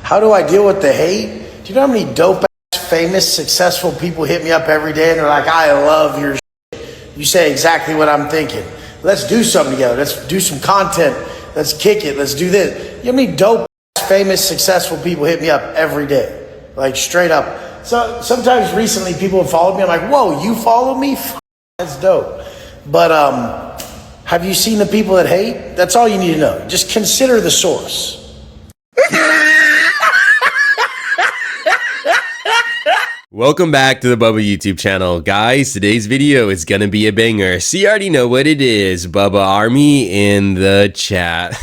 How do I deal with the hate? Do you know how many dope ass, famous, successful people hit me up every day and they're like, I love your shit. You say exactly what I'm thinking. Let's do something together. Let's do some content. Let's kick it. Let's do this. You know how many dope ass, famous, successful people hit me up every day? Like straight up. So sometimes recently people have followed me. I'm like, whoa, you follow me? That's dope. But have you seen the people that hate? That's all you need to know. Just consider the source. Welcome back to the Bubba YouTube channel. Guys, today's video is gonna be a banger. So you already know what it is. Bubba Army in the chat.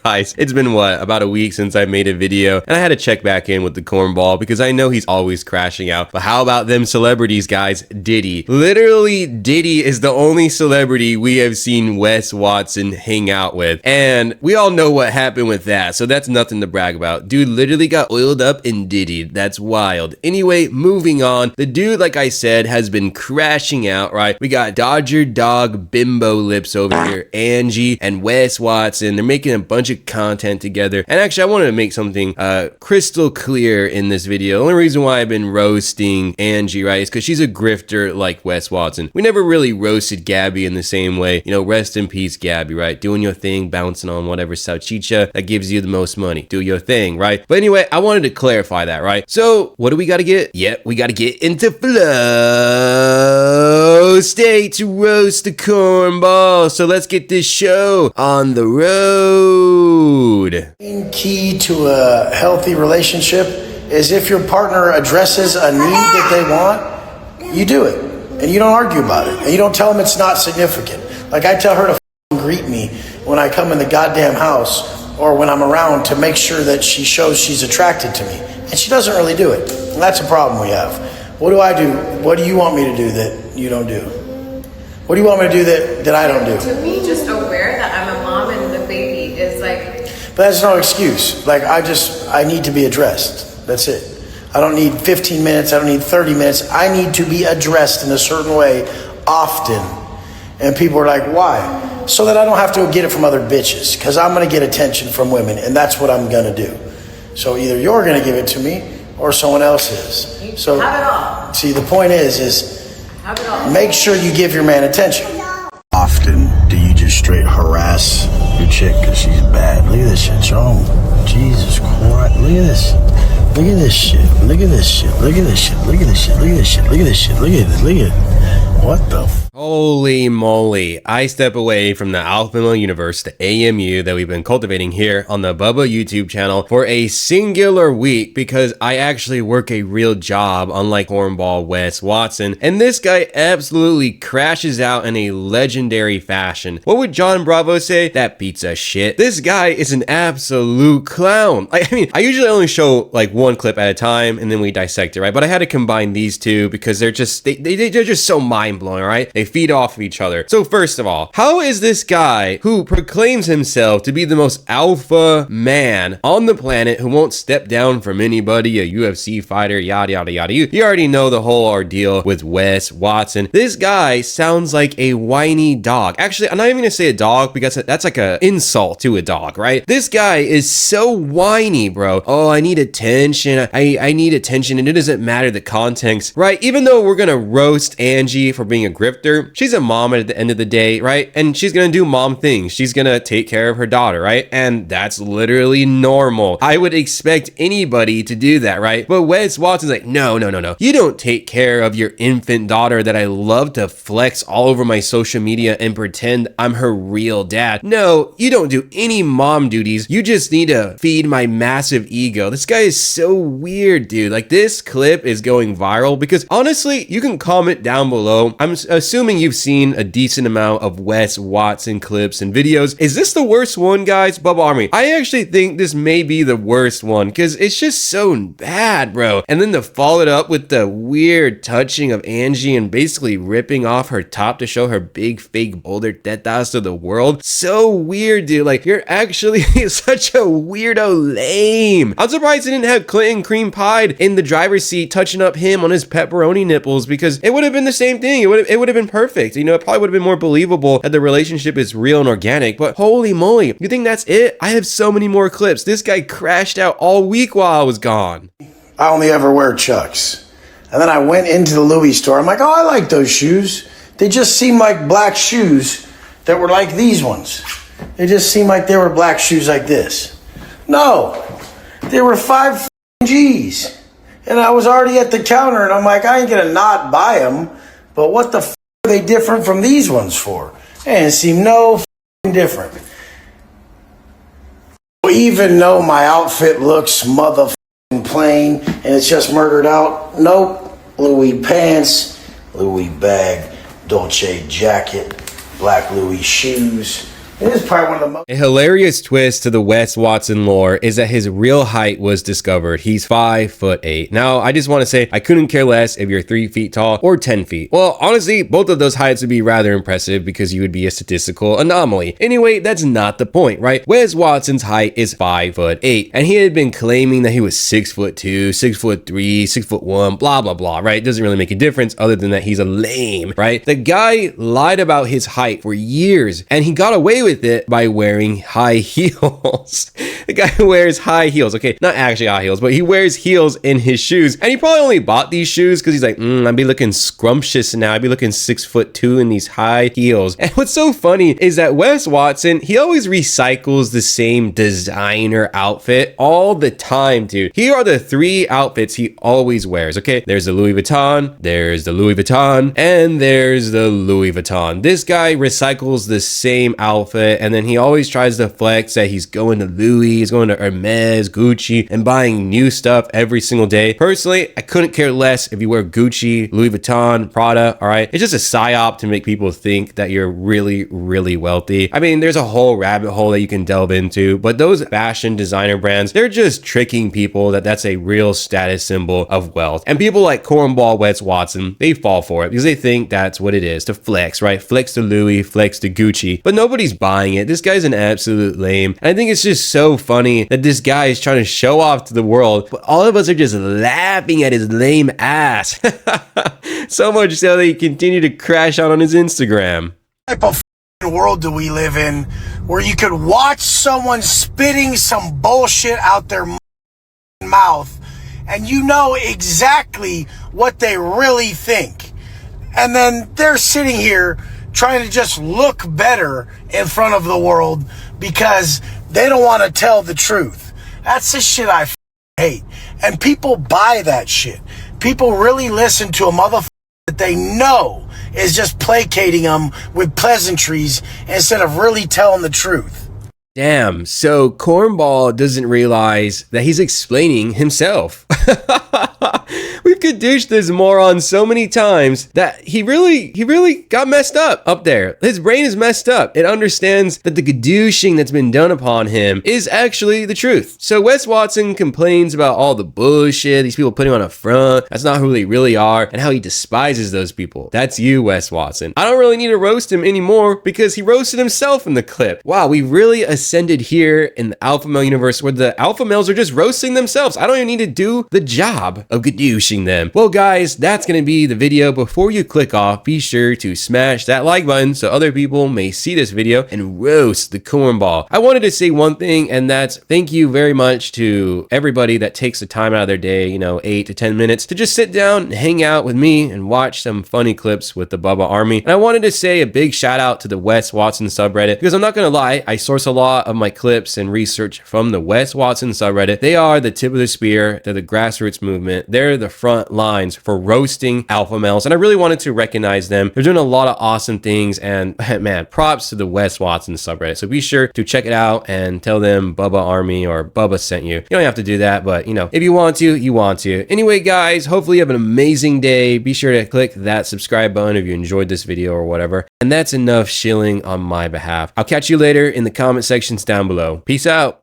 Guys, it's been what, about a week since I made a video, and I had to check back in with the cornball because I know he's always crashing out. But how about them celebrities, guys? Diddy. Literally, Diddy is the only celebrity we have seen Wes Watson hang out with. And we all know what happened with that, so that's nothing to brag about. Dude literally got oiled up in Diddy. That's wild. Anyway, moving on. The dude, like I said, has been crashing out, right? We got Dodger Dog Bimbo Lips over here, Angie and Wes Watson. They're making a bunch of content together. And actually, I wanted to make something crystal clear in this video. The only reason why I've been roasting Angie, right, is because she's a grifter like Wes Watson. We never really roasted Gabby in the same way. You know, rest in peace, Gabby, right? Doing your thing, bouncing on whatever salchicha that gives you the most money. Do your thing, right? But anyway, I wanted to clarify that, right? So, what do we got to get? Yep, we got to get into flow state to roast the cornball. So let's get this show on the road. Key to a healthy relationship is if your partner addresses a need that they want, you do it. And you don't argue about it. And you don't tell them it's not significant. Like I tell her to greet me when I come in the goddamn house or when I'm around to make sure that she shows she's attracted to me. And she doesn't really do it. And that's a problem we have. What do I do? What do you want me to do that you don't do? What do you want me to do that I don't do? To be just aware that I'm a mom and the baby is like... But that's no excuse. Like I need to be addressed. That's it. I don't need 15 minutes. I don't need 30 minutes. I need to be addressed in a certain way often. And people are like, why? So that I don't have to get it from other bitches. Because I'm going to get attention from women. And that's what I'm going to do. So either you're going to give it to me or someone else is. So have it all. See, the point is have it all. Make sure you give your man attention. Often do you just straight harass your chick because she's bad? Look at this shit, y'all. Jesus Christ. Look at this. Look at this shit. Look at this shit. Look at this shit. Look at this shit. Look at this shit. Look at this shit. Look at this. Look at it. What the Holy moly. I step away from the alpha male universe, the AMU that we've been cultivating here on the Bubba YouTube channel for a singular week because I actually work a real job, unlike cornball Wes Watson, and this guy absolutely crashes out in a legendary fashion. What would John Bravo say? That pizza shit. This guy is an absolute clown. I mean, I usually only show like one clip at a time and then we dissect it, right? But I had to combine these two because they're just they're just so mind-blowing, right? They feed off of each other. So first of all, how is this guy who proclaims himself to be the most alpha man on the planet who won't step down from anybody, a UFC fighter, yada yada yada. You already know the whole ordeal with Wes Watson. This guy sounds like a whiny dog. Actually, I'm not even gonna say a dog because that's like an insult to a dog, right? This guy is so whiny, bro. Oh, I need attention. I need attention, and it doesn't matter the context, right? Even though we're gonna roast Angie for being a grifter, she's a mom at the end of the day, right? And she's gonna do mom things. She's gonna take care of her daughter, right? And that's literally normal. I would expect anybody to do that, right? But Wes Watson's like, no. You don't take care of your infant daughter that I love to flex all over my social media and pretend I'm her real dad. No, you don't do any mom duties. You just need to feed my massive ego. This guy is so weird, dude. Like, this clip is going viral because honestly, you can comment down below. I'm assuming you've seen a decent amount of Wes Watson clips and videos. Is this the worst one, guys? Bubba Army, I actually think this may be the worst one because it's just so bad, bro. And then to follow it up with the weird touching of Angie and basically ripping off her top to show her big fake boulder tetas to the world. So weird, dude. Like, you're actually such a weirdo lame. I'm surprised he didn't have Clinton cream pied in the driver's seat touching up him on his pepperoni nipples because it would have been the same thing. thing. It would have been perfect. You know, it probably would have been more believable that the relationship is real and organic. But holy moly, you think that's it? I have so many more clips. This guy crashed out all week while I was gone. I only ever wear Chucks. And then I went into the Louis store. I'm like, oh, I like those shoes. They just seem like black shoes that were like these ones. They just seem like they were black shoes like this. No, they were 5 G's. And I was already at the counter and I'm like, I ain't gonna not buy them. But what the f are they different from these ones for? They didn't seem no different. Even though my outfit looks motherfucking plain and it's just murdered out, nope. Louis pants, Louis bag, Dolce jacket, black Louis shoes. It is probably one of the most... A hilarious twist to the Wes Watson lore is that his real height was discovered. He's 5'8". Now, I just want to say I couldn't care less if you're 3 feet tall or 10 feet. Well, honestly, both of those heights would be rather impressive because you would be a statistical anomaly. Anyway, that's not the point, right? Wes Watson's height is 5'8", and he had been claiming that he was 6'2", 6'3", 6'1", blah, blah, blah, right? It doesn't really make a difference other than that he's a lame, right? The guy lied about his height for years, and he got away with it by wearing high heels. The guy wears high heels. Okay, not actually high heels, but he wears heels in his shoes. And he probably only bought these shoes because he's like, I'd be looking scrumptious now. I'd be looking 6'2" in these high heels. And what's so funny is that Wes Watson, he always recycles the same designer outfit all the time, dude. Here are the 3 outfits he always wears. Okay, there's the Louis Vuitton, there's the Louis Vuitton, and there's the Louis Vuitton. This guy recycles the same outfit, and then he always tries to flex that he's going to Louis, he's going to Hermes, Gucci, and buying new stuff every single day. Personally, I couldn't care less if you wear Gucci, Louis Vuitton, Prada, all right? It's just a psyop to make people think that you're really, really wealthy. I mean, there's a whole rabbit hole that you can delve into, but those fashion designer brands, they're just tricking people that that's a real status symbol of wealth. And people like cornball Wes Watson, they fall for it because they think that's what it is, to flex, right? Flex to Louis, flex to Gucci, but nobody's buying it. This guy's an absolute lame. And I think it's just so funny that this guy is trying to show off to the world, but all of us are just laughing at his lame ass. So much so that he continued to crash out on his Instagram. What type of world do we live in where you could watch someone spitting some bullshit out their mouth and you know exactly what they really think, and then they're sitting here trying to just look better in front of the world because they don't want to tell the truth. That's the shit I hate. And people buy that shit. People really listen to a motherfucker that they know is just placating them with pleasantries instead of really telling the truth. Damn, so Cornball doesn't realize that he's explaining himself. We've cadooched this moron so many times that he really got messed up there. His brain is messed up. It understands that the gadooshing that's been done upon him is actually the truth. So Wes Watson complains about all the bullshit, these people putting on a front, that's not who they really are, and how he despises those people. That's you, Wes Watson. I don't really need to roast him anymore because he roasted himself in the clip. Wow, we really ascended here in the alpha male universe where the alpha males are just roasting themselves. I don't even need to do the job of gadooshing them. Well, guys, that's going to be the video. Before you click off, be sure to smash that like button so other people may see this video and roast the cornball. I wanted to say one thing, and that's thank you very much to everybody that takes the time out of their day, 8 to 10 minutes to just sit down and hang out with me and watch some funny clips with the Bubba Army. And I wanted to say a big shout out to the Wes Watson subreddit because I'm not going to lie, I source a lot of my clips and research from the Wes Watson subreddit. They are the tip of the spear. They're the grassroots movement. They're the front lines for roasting alpha males, and I really wanted to recognize them. They're doing a lot of awesome things, and man, props to the Wes Watson subreddit. So be sure to check it out and tell them Bubba Army or Bubba sent you. You don't have to do that, but if you want to, you want to. Anyway, guys, hopefully you have an amazing day. Be sure to click that subscribe button if you enjoyed this video or whatever. And that's enough shilling on my behalf. I'll catch you later in the comment sections down below. Peace out.